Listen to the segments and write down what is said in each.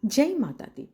जय माता दी।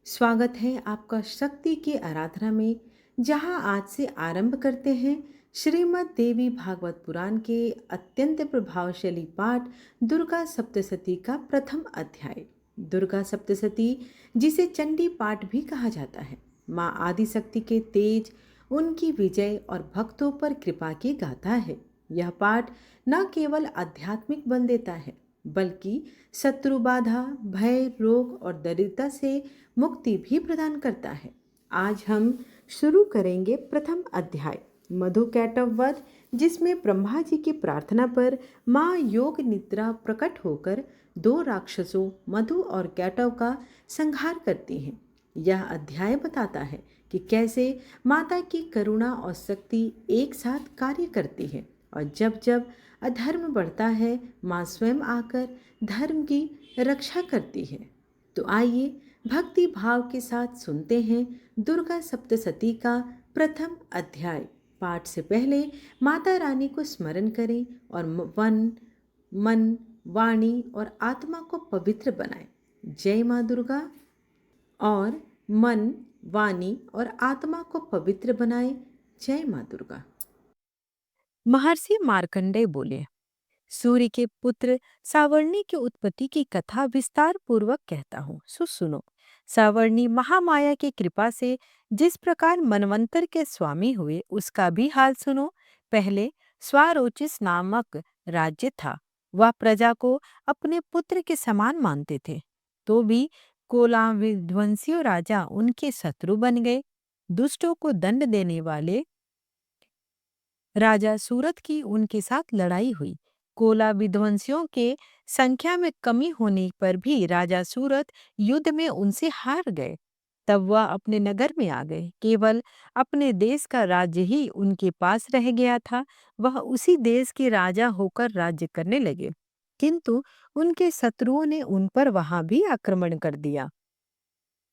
स्वागत है आपका शक्ति की आराधना में, जहां आज से आरंभ करते हैं श्रीमद् देवी भागवत पुराण के अत्यंत प्रभावशाली पाठ दुर्गा सप्तशती का प्रथम अध्याय। दुर्गा सप्तशती, जिसे चंडी पाठ भी कहा जाता है, माँ आदिशक्ति के तेज, उनकी विजय और भक्तों पर कृपा की गाथा है। यह पाठ न केवल आध्यात्मिक बल देता है, बल्कि शत्रु बाधा, भय, रोग और दरिद्रता से मुक्ति भी प्रदान करता है। आज हम शुरू करेंगे प्रथम अध्याय मधु कैटव वध, जिसमें ब्रह्मा जी की प्रार्थना पर माँ योग निद्रा प्रकट होकर दो राक्षसों मधु और कैटव का संहार करती हैं। यह अध्याय बताता है कि कैसे माता की करुणा और शक्ति एक साथ कार्य करती है, और जब जब अधर्म बढ़ता है, माँ स्वयं आकर धर्म की रक्षा करती है। तो आइए भक्ति भाव के साथ सुनते हैं दुर्गा सप्तशती का प्रथम अध्याय। पाठ से पहले माता रानी को स्मरण करें और मन, वाणी और आत्मा को पवित्र बनाएं। जय माँ दुर्गा। और मन, वाणी और आत्मा को पवित्र बनाएं। जय माँ दुर्गा। महर्षि मार्कंडेय बोले, सूर्य के पुत्र सावर्णी की उत्पत्ति की कथा विस्तार पूर्वक कहता हूँ, सो सुनो। सावर्णी महामाया की कृपा से जिस प्रकार मनवंतर के स्वामी हुए, उसका भी हाल सुनो। पहले स्वारोचिस नामक राज्य था। वह प्रजा को अपने पुत्र के समान मानते थे, तो भी कोला विध्वंसियों राजा उनके शत्रु बन गए। दुष्टों को दंड देने वाले राजा सूरत की उनके साथ लड़ाई हुई। कोला विध्वंसियों के संख्या में कमी होने पर भी राजा सूरत युद्ध में उनसे हार गए। तब वह अपने नगर में आ गए। केवल अपने देश का राज्य ही उनके पास रह गया था। वह उसी देश के राजा होकर राज्य करने लगे, किंतु उनके शत्रुओं ने उन पर वहां भी आक्रमण कर दिया।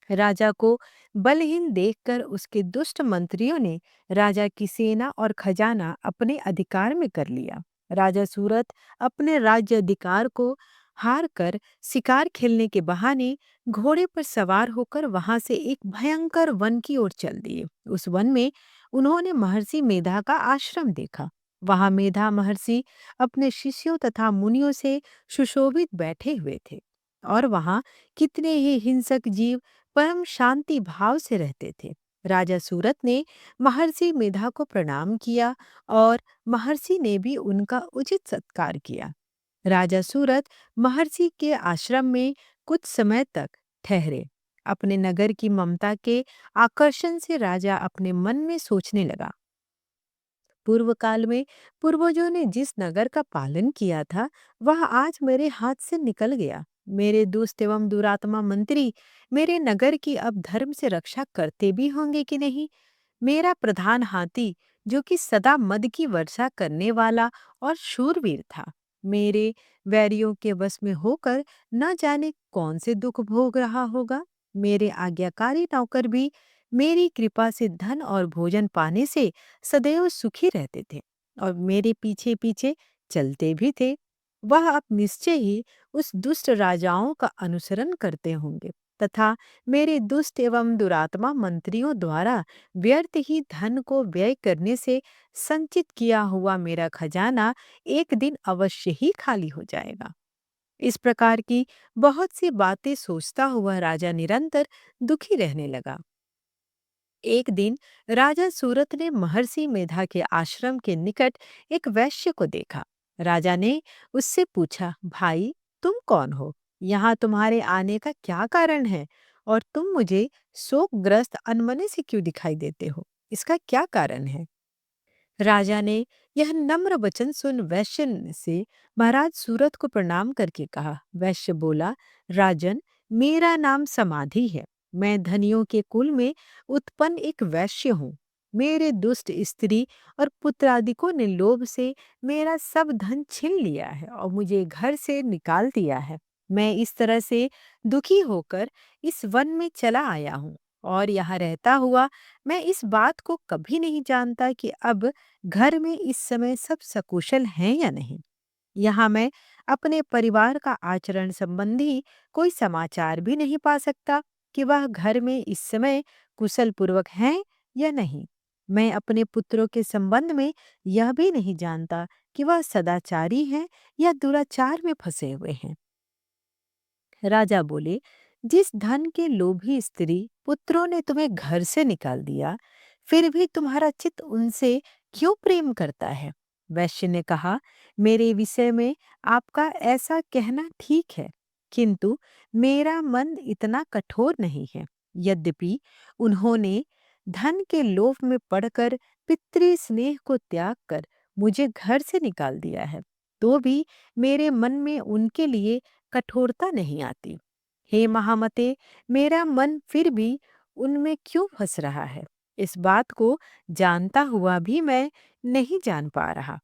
राजा को बलहीन देखकर उसके दुष्ट मंत्रियों ने राजा की सेना और खजाना अपने अधिकार में कर लिया। राजा सूरत अपने राज्य अधिकार को हार कर शिकार खेलने के बहाने घोड़े पर सवार होकर वहां से एक भयंकर वन की ओर चल दिए। उस वन में उन्होंने महर्षि मेधा का आश्रम देखा। वहां मेधा महर्षि अपने शिष्यों तथा मुनियों से सुशोभित बैठे हुए थे, और वहां कितने ही हिंसक जीव परम शांति भाव से रहते थे। राजा सूरत ने महर्षि मेधा को प्रणाम किया, और महर्षि ने भी उनका उचित सत्कार किया। राजा सूरत महर्षि के आश्रम में कुछ समय तक ठहरे। अपने नगर की ममता के आकर्षण से राजा अपने मन में सोचने लगा, पूर्व काल में पूर्वजों ने जिस नगर का पालन किया था, वह आज मेरे हाथ से निकल गया। मेरे दुष्ट एवं दुरात्मा मंत्री मेरे नगर की अब धर्म से रक्षा करते भी होंगे कि नहीं। मेरा प्रधान हाथी, जो कि सदा मद की वर्षा करने वाला और शूरवीर था, मेरे वैरियों के वश में होकर न जाने कौन से दुख भोग रहा होगा। मेरे आज्ञाकारी नौकर भी मेरी कृपा से धन और भोजन पाने से सदैव सुखी रहते थे, और मेरे पीछे पीछे चलते भी थे। वह अब निश्चय ही उस दुष्ट राजाओं का अनुसरण करते होंगे, तथा मेरे दुष्ट एवं दुरात्मा मंत्रियों द्वारा व्यर्थ ही धन को व्यय करने से संचित किया हुआ मेरा खजाना एक दिन अवश्य ही खाली हो जाएगा। इस प्रकार की बहुत सी बातें सोचता हुआ राजा निरंतर दुखी रहने लगा। एक दिन राजा सूरत ने महर्षि मेधा के आश्रम के निकट एक वैश्य को देखा। राजा ने उससे पूछा, भाई, तुम कौन हो? यहाँ तुम्हारे आने का क्या कारण है? और तुम मुझे शोकग्रस्त अनमने से क्यों दिखाई देते हो? इसका क्या कारण है? राजा ने यह नम्र वचन सुन वैश्य से महाराज सूरत को प्रणाम करके कहा। वैश्य बोला, राजन, मेरा नाम समाधि है। मैं धनियों के कुल में उत्पन्न एक वैश्य हूँ। मेरे दुष्ट स्त्री और पुत्रादिकों ने लोभ से मेरा सब धन छीन लिया है और मुझे घर से निकाल दिया है। मैं इस तरह से दुखी होकर इस वन में चला आया हूँ, और यहाँ रहता हुआ मैं इस बात को कभी नहीं जानता कि अब घर में इस समय सब सकुशल हैं या नहीं। यहाँ मैं अपने परिवार का आचरण संबंधी कोई समाचार भी नहीं पा सकता कि वह घर में इस समय कुशल पूर्वक हैं या नहीं। मैं अपने पुत्रों के संबंध में यह भी नहीं जानता कि वह सदाचारी हैं या दुराचार में फंसे हुए हैं। राजा बोले, जिस धन के लोभी स्त्री पुत्रों ने तुम्हें घर से निकाल दिया, फिर भी तुम्हारा चित्त उनसे क्यों प्रेम करता है? वैश्य ने कहा, मेरे विषय में आपका ऐसा कहना ठीक है, किंतु मेरा मन इतना कठोर नहीं है। यद्यपि उन्होंने धन के लोभ में पड़कर पितृ स्नेह को त्याग कर मुझे घर से निकाल दिया है, तो भी मेरे मन में उनके लिए कठोरता नहीं आती। हे महामते, मेरा मन फिर भी उनमें क्यों फंस रहा है? इस बात को जानता हुआ भी मैं नहीं जान पा रहा।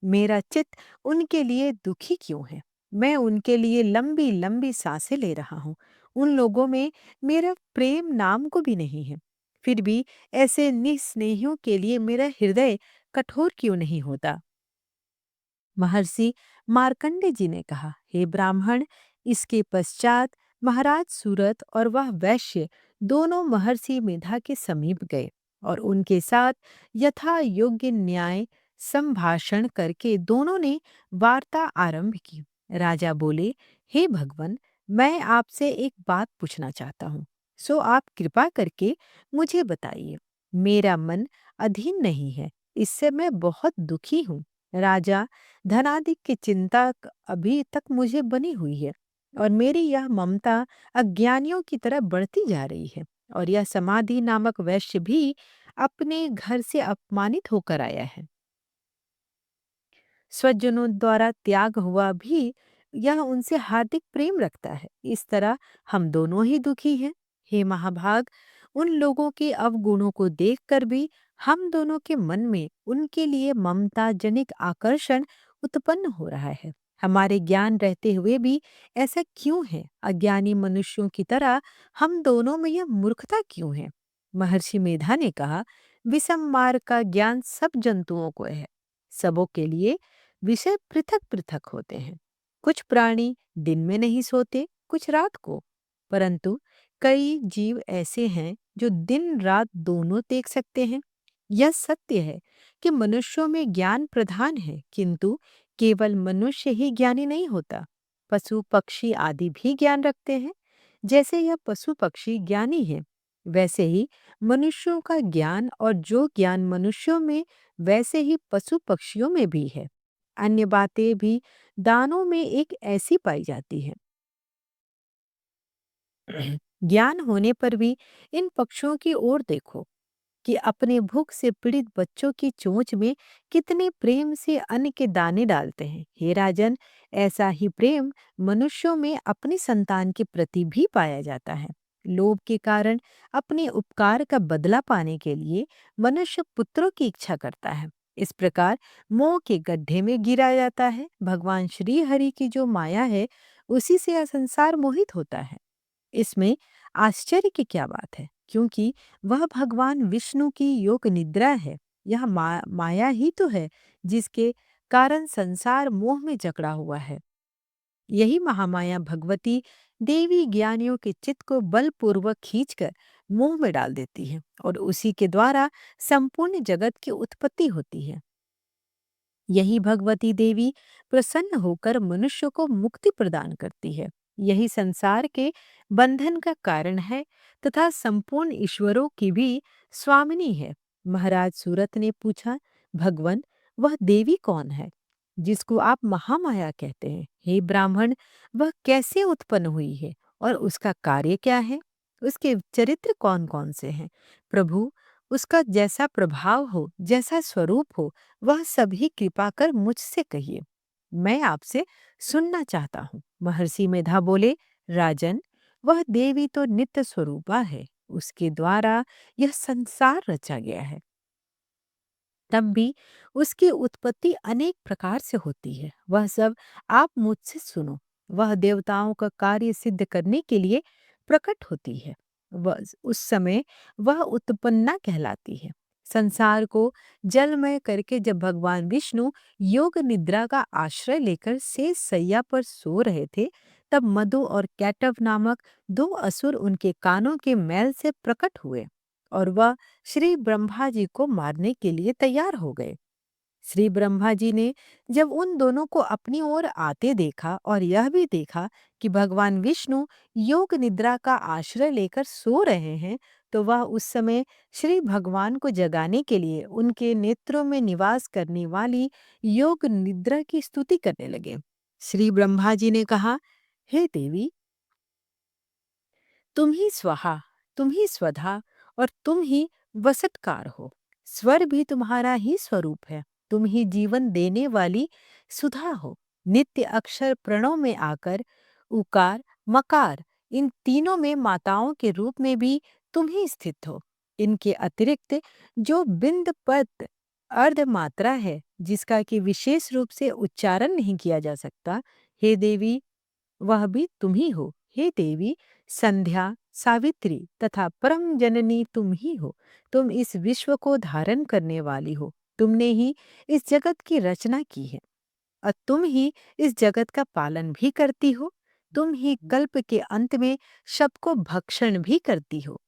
मेरा चित्त उनके लिए दुखी क्यों है? मैं उनके लिए लंबी लंबी सांसें ले रहा हूँ। उन लोगों में मेरा प्रेम नाम को भी नहीं है। फिर भी ऐसे निस्नेहियों के लिए मेरा हृदय कठोर क्यों नहीं होता? महर्षि मार्कंडे जी ने कहा, हे ब्राह्मण, इसके पश्चात महाराज सूरत और वह वैश्य दोनों महर्षि मेधा के समीप गए और उनके साथ यथा योग्य न्याय संभाषण करके दोनों ने वार्ता आरंभ की। राजा बोले, हे भगवन, मैं आपसे एक बात पूछना चाहता हूँ, सो आप कृपा करके मुझे बताइए। मेरा मन अधीन नहीं है, इससे मैं बहुत दुखी हूँ। राजा, धनादि की चिंता अभी तक मुझे बनी हुई है और मेरी यह ममता अज्ञानियों की तरह बढ़ती जा रही है। और यह समाधि नामक वैश्य भी अपने घर से अपमानित होकर आया है। स्वजनों द्वारा त्याग हुआ भी यह उनसे हार्दिक प्रेम रखता है। इस तरह हम दोनों ही दुखी हैं। हे महाभाग, उन लोगों के अवगुणों को देखकर भी हम दोनों के मन में उनके लिए ममता जनिक आकर्षण उत्पन्न हो रहा है। हमारे ज्ञान रहते हुए भी ऐसा क्यों है? अज्ञानी मनुष्यों की तरह हम दोनों में यह मूर्खता क्यों है? महर्षि मेधा ने कहा, विषम मार्ग का ज्ञान सब जंतुओं को है। सबों के लिए विषय पृथक पृथक होते हैं। कुछ प्राणी दिन में नहीं सोते, कुछ रात को, परंतु कई जीव ऐसे हैं जो दिन रात दोनों देख सकते हैं। यह सत्य है कि मनुष्यों में ज्ञान प्रधान है, किंतु केवल मनुष्य ही ज्ञानी नहीं होता। पशु पक्षी आदि भी ज्ञान रखते हैं। जैसे यह पशु पक्षी ज्ञानी है, वैसे ही मनुष्यों का ज्ञान, और जो ज्ञान मनुष्यों में वैसे ही पशु पक्षियों में भी है। अन्य बातें भी दानों में एक ऐसी पाई जाती है। ज्ञान होने पर भी इन पक्षियों की ओर देखो कि अपने भूख से पीड़ित बच्चों की चोंच में कितने प्रेम से अन्न के दाने डालते हैं। हे राजन, ऐसा ही प्रेम मनुष्यों में अपनी संतान के प्रति भी पाया जाता है। लोभ के कारण अपने उपकार का बदला पाने के लिए मनुष्य पुत्रों की इच्छा करता है। इस प्रकार मोह के गड्ढे में गिरा जाता है। भगवान श्री हरि की जो माया है, उसी से यह संसार मोहित होता है। इसमें आश्चर्य की क्या बात है, क्योंकि वह भगवान विष्णु की योग निद्रा है। यह माया ही तो है जिसके कारण संसार मोह में जकड़ा हुआ है। यही महामाया भगवती देवी ज्ञानियों के चित्त को बलपूर्वक खींचकर मोह में डाल देती है और उसी के द्वारा संपूर्ण जगत की उत्पत्ति होती है। यही भगवती देवी प्रसन्न होकर मनुष्य को मुक्ति प्रदान करती है। यही संसार के बंधन का कारण है तथा संपूर्ण ईश्वरों की भी स्वामिनी है। महाराज सूरत ने पूछा, भगवन, वह देवी कौन है जिसको आप महामाया कहते हैं? हे ब्राह्मण, वह कैसे उत्पन्न हुई है और उसका कार्य क्या है? उसके चरित्र कौन कौन से हैं? प्रभु, उसका जैसा प्रभाव हो, जैसा स्वरूप हो, वह सभी कृपा कर मुझसे कहिए, मैं आपसे सुनना चाहता हूँ। महर्षि मेधा बोले, राजन, वह देवी तो नित्य स्वरूपा है। उसके द्वारा यह संसार रचा गया है। तब भी उसकी उत्पत्ति अनेक प्रकार से होती है। वह सब आप मुझसे सुनो। वह देवताओं का कार्य सिद्ध करने के लिए प्रकट होती है। वह उस समय वह उत्पन्ना कहलाती है। संसार को जलमय करके जब भगवान विष्णु योग निद्रा का आश्रय लेकर शेष सैया पर सो रहे थे, तब मधु और कैटव नामक दो असुर उनके कानों के मैल से प्रकट हुए और वह श्री ब्रह्मा जी को मारने के लिए तैयार हो गए। श्री ब्रह्मा जी ने जब उन दोनों को अपनी ओर आते देखा और यह भी देखा कि भगवान विष्णु योग निद्रा का आश्रय लेकर सो रहे हैं, तो वह उस समय श्री भगवान को जगाने के लिए उनके नेत्रों में निवास करने वाली योग निद्रा की स्तुति करने लगे। श्री ब्रह्मा जी ने कहा, हे देवी, तुम ही स्वाहा, तुम ही स्वधा और तुम ही वसतकार हो। स्वर भी तुम्हारा ही स्वरूप है। तुम ही जीवन देने वाली सुधा हो। नित्य अक्षर प्रणव में आकर उकार, मकार इन तीनों में माताओं के रूप में भी तुम ही स्थित हो। इनके अतिरिक्त जो बिंद पद अर्ध मात्रा है, जिसका कि विशेष रूप से उच्चारण नहीं किया जा सकता, हे देवी, वह भी तुम ही हो। हे देवी, संध्या, सावित्री तथा परम जननी तुम ही हो। तुम इस विश्व को धारण करने वाली हो। तुमने ही इस जगत की रचना की है और तुम ही इस जगत का पालन भी करती हो। तुम ही कल्प के अंत में सबको भक्षण भी करती हो।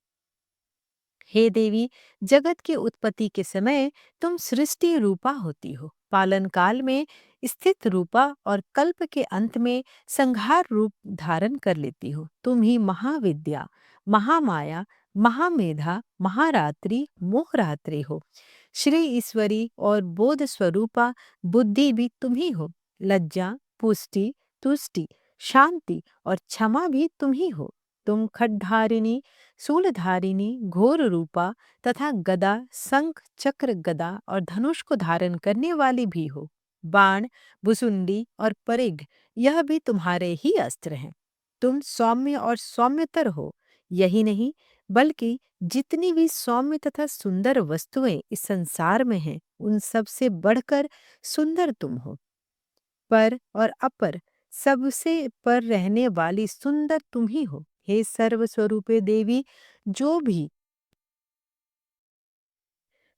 हे देवी, जगत की उत्पत्ति के समय तुम सृष्टि रूपा होती हो, पालन काल में स्थित रूपा और कल्प के अंत में संहार रूप धारण कर लेती हो। तुम ही महाविद्या, महामाया, महामेधा, महारात्रि, मोहरात्रि हो। श्री ईश्वरी और बोध स्वरूपा बुद्धि भी तुम ही हो। लज्जा, पुष्टि, तुष्टि, शांति और क्षमा भी तुम ही हो। तुम खड्धारिणी, शूलधारिणी, घोर रूपा तथा गदा, शंख, चक्र, गदा और धनुष को धारण करने वाली भी हो। बाण, भुसुंडी और परिघ यह भी तुम्हारे ही अस्त्र हैं। तुम सौम्य और सौम्यतर हो। यही नहीं, बल्कि जितनी भी सौम्य तथा सुंदर वस्तुएं इस संसार में हैं, उन सब से बढ़कर सुंदर तुम हो। पर और अपर सबसे पर रहने वाली सुंदर तुम ही हो। हे सर्वस्वरूपे देवी, जो भी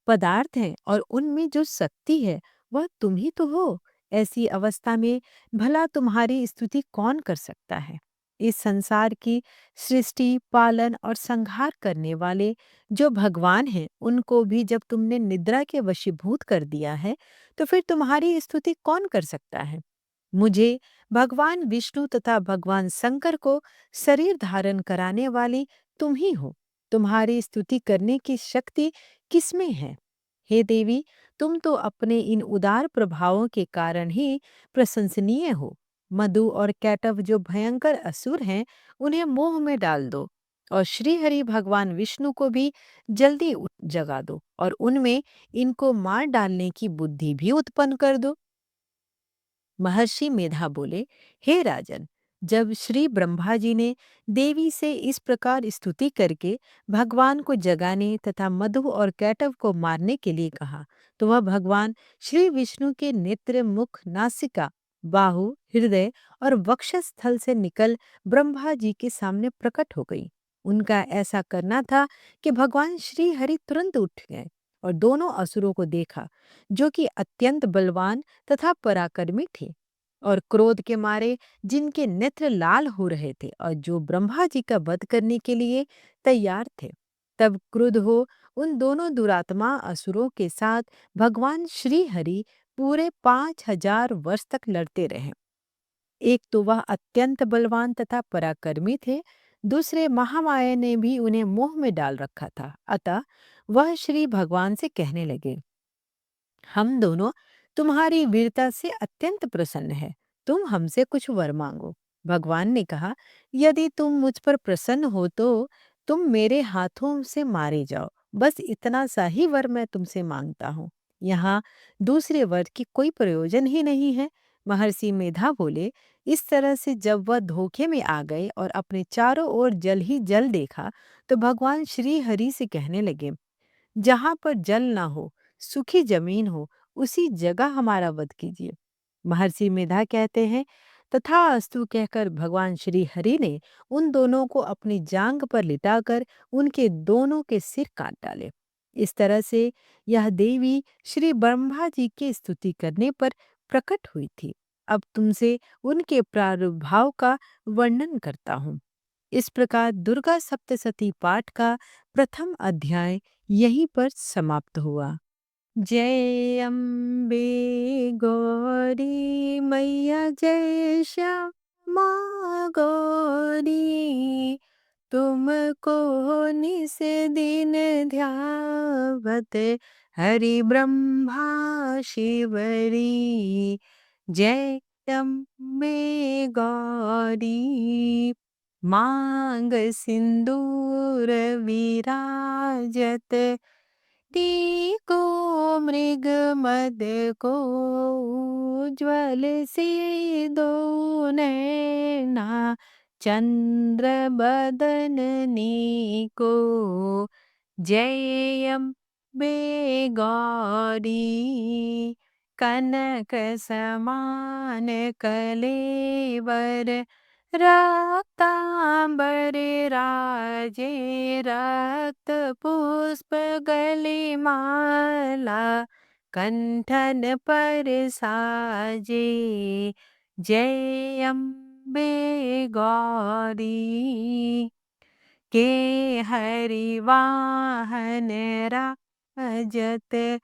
पदार्थ हैं और उनमें जो शक्ति है, वह तुम ही तो हो। ऐसी अवस्था में भला तुम्हारी स्तुति कौन कर सकता है? इस संसार की सृष्टि, पालन और संहार करने वाले जो भगवान हैं, उनको भी जब तुमने निद्रा के वशीभूत कर दिया है, तो फिर तुम्हारी स्तुति कौन कर सकता है? मुझे भगवान विष्णु तथा भगवान शंकर को शरीर धारण कराने वाली तुम ही हो। तुम्हारी स्तुति करने की शक्ति किसमें है? हे देवी, तुम तो अपने इन उदार प्रभावों के कारण ही प्रशंसनीय हो। मधु और कैटव जो भयंकर असुर हैं, उन्हें मोह में डाल दो और श्री हरि भगवान विष्णु को भी जल्दी जगा दो और उनमें इनको मार डालने की बुद्धि भी उत्पन्न कर दो। महर्षि मेधा बोले, हे राजन, जब श्री ब्रह्मा जी ने देवी से इस प्रकार स्तुति करके भगवान को जगाने तथा मधु और कैटव को मारने के लिए कहा, तो वह भगवान श्री विष्णु के नेत्र, मुख, नासिका, बाहु, हृदय और वक्षस्थल से निकल ब्रह्मा जी के सामने प्रकट हो गई। उनका ऐसा करना था कि भगवान श्री हरि तुरंत उठ गए और दोनों असुरों को देखा, जो कि अत्यंत बलवान तथा पराक्रमी थे और क्रोध के मारे जिनके नेत्र लाल हो रहे थे और जो ब्रह्मा जी का वध करने के लिए तैयार थे। तब क्रुद्ध हो उन दोनों दुरात्मा असुरों के साथ भगवान श्री हरि पूरे 5,000 वर्ष तक लड़ते रहे। एक तो वह अत्यंत बलवान तथा पराक्रमी थे, दूसरे महामाया ने भी उन्हें मोह में डाल रखा था। अतः वह श्री भगवान से कहने लगे, हम दोनों तुम्हारी वीरता से अत्यंत प्रसन्न है। तुम हमसे कुछ वर मांगो। भगवान ने कहा, यदि तुम मुझ पर प्रसन्न हो तो तुम मेरे हाथों से मारे जाओ। बस इतना सा ही वर मैं तुमसे मांगता हूँ। यहाँ दूसरे वर की कोई प्रयोजन ही नहीं है। महर्षि मेधा बोले, इस तरह से जब वह धोखे में आ गए और अपने चारों ओर जल ही जल देखा, तो भगवान श्री हरि से कहने लगे, जहां पर जल ना हो, सूखी जमीन हो, उसी जगह हमारा वध कीजिए। महर्षि मेधा कहते हैं, तथास्तु कहकर भगवान श्री हरि ने उन दोनों को अपनी जांग पर लिटाकर उनके दोनों के सिर काट डाले। इस तरह से यह देवी श्री ब्रह्मा जी की स्तुति करने पर प्रकट हुई थी। अब तुमसे उनके प्रादुर्भाव का वर्णन करता हूँ। इस प्रकार दुर्गा सप्तशती पाठ का प्रथम अध्याय यहीं पर समाप्त हुआ। जय अम्बे गौरी मैया जय श्यामा गौरी, तुमको निस दिन ध्यावत हरि ब्रह्मा शिवरी। जय अम्बे गौरी, मांग सिंदूर विराजत, टीको मृग मद को उज्ज्वल से दो नैना, चंद्र बदन नीको। जय अम्बे गौरी, कनक समान कलेवर, रक्तांबर राजे, रक्त पुष्प गले माला, कंठन पर साजे। जय अम्बे गौरी, के हरि वाहन राजत,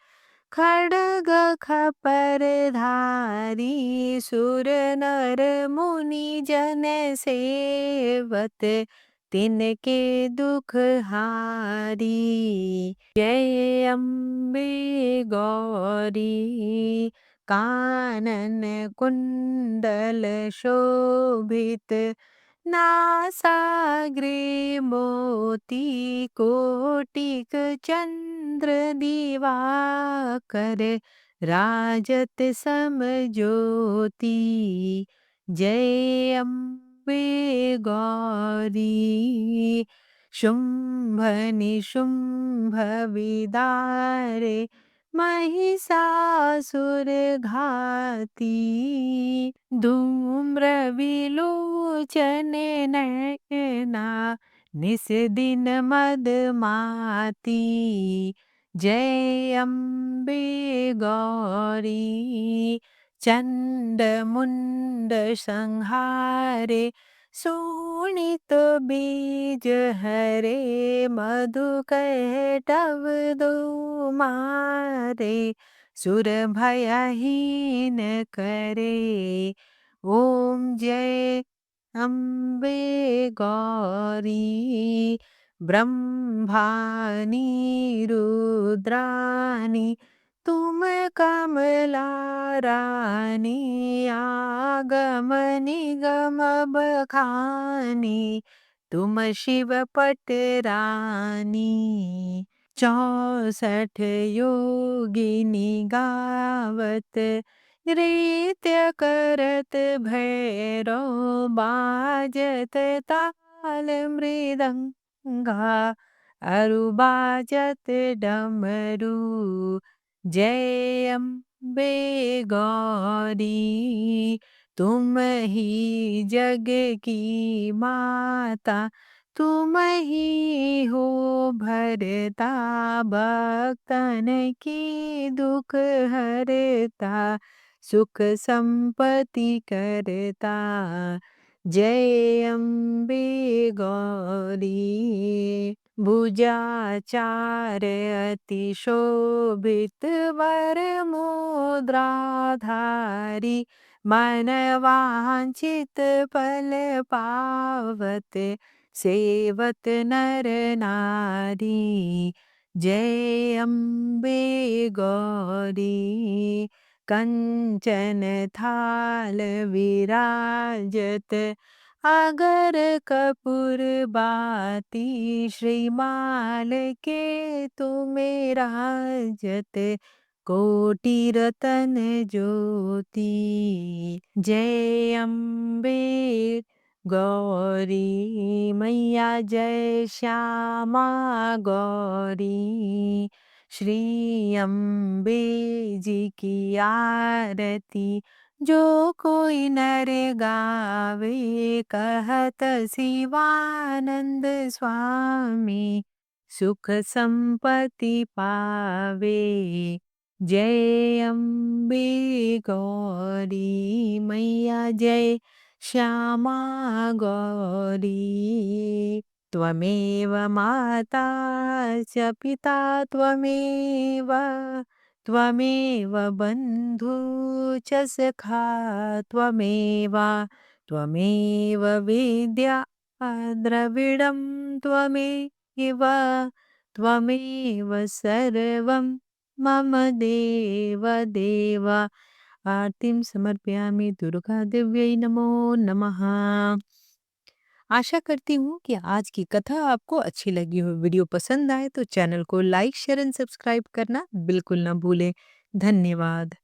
खड्ग खपर धारी, सुर नर मुनि जन सेवत, तिनके दुख हारी। जय अम्बे गौरी, कानन कुंडल शोभित, नासाग्रे मोती, कोटिक चंद्र दिवाकर, राजत सम ज्योति। जय अम्बे गौरी, शुंभ निशुंभ विदारे, महिषासुर घाती, धूम्र विलोचन नैना, निस दिन मदमाती। जय अम्बे गौरी, चंड मुंड संहारे, शोणित बीज हरे, मधु कैटव दो मारे, सुर भयहीन करे। ओम जय अम्बे गौरी, ब्रह्मानी रुद्रानी, तुम कमला रानी, आगम निगम बखानी, तुम शिव पट रानी। 64 योगिनी गावत, नृत्य करत भैरव, बाजत ताल मृदंगा, अरु बाजत डमरू। जय अम्बे गौरी, तुम ही जग की माता, तुम ही हो भरता, भक्तन की दुख हरता, सुख संपत्ति करता। जय अम्बे गौरी, भुजाचार अति शोभित, वर मुद्राधारी, मन वांछित फल पावत, सेवत नर नारी। जय अम्बे गौरी, कंचन थाल विराजत, अगर कपूर बाती, श्रीमाल के तुमे राजत, कोटि रतन ज्योति। जय अम्बे गौरी मैया जय श्यामा गौरी, श्री अम्बे जी की आरती जो कोई नर गावे, कहत शिवानंद स्वामी, सुख संपत्ति पावे। जय अम्बे गौरी मैया, जय श्यामा गौरी। त्वमेव माता च पिता त्वमेव, त्वमेव बन्धु च सखा त्वमेव, त्वमेव विद्या द्रविडं त्वमेव, त्वमेव सर्वं मम देव देव। आरतीम समर्पयामि दुर्गा देव्यै नमो नमः। आशा करती हूँ कि आज की कथा आपको अच्छी लगी हो। वीडियो पसंद आए तो चैनल को लाइक शेयर एंड सब्सक्राइब करना बिल्कुल ना भूलें। धन्यवाद।